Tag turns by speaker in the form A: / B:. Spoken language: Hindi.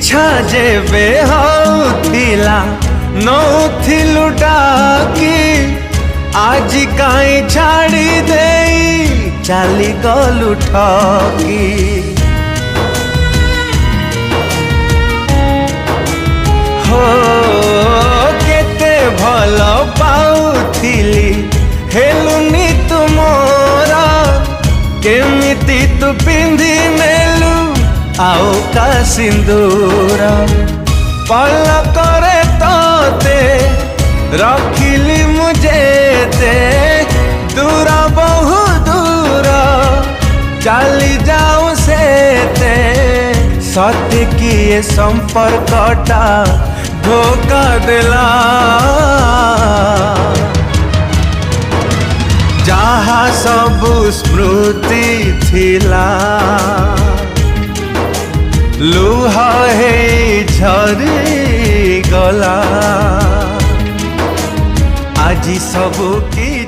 A: इच्छा जेबे होथिला नौथिलु डाकी आज काई छाड़ी देई चाली गलु ठकी हो केते भल पाउथिली हेलुनी तुमरा केमिति तू पिंधी नेलु आउ का सिंदूर पलकरे तोते रखिली मुझे ते दूर बहु दूर चली जाऊं से ते सत्य किए संपर्कटा धोखा दिला जहा सबु स्मृति थिला लुह हे झरी गला आज सबु की